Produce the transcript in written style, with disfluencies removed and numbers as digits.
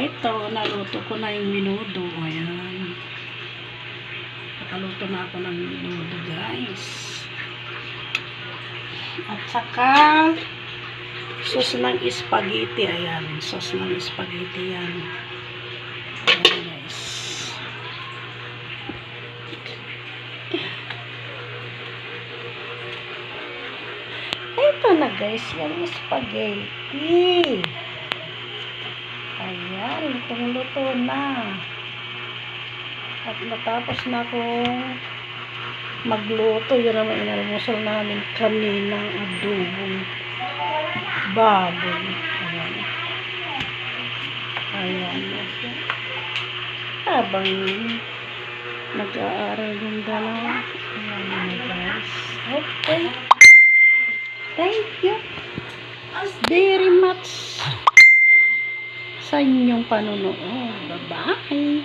Ito, naluto ko na yung menudo. Ayan. Nakaluto na ako ng menudo, guys. At saka, sauce ng spaghetti. Ayan, sauce ng spaghetti yan. Ayan, guys. Ito na, guys, yung spaghetti. Ayan, lutong-luto na. At natapos na akong magluto. Yun naman inalmusal namin kaninang adobong baboy. Ayan. Ayan. Habang nag-aaral yung dalawa. Ayan, guys. Okay. Thank you very much sa inyong panonood. Bye-bye.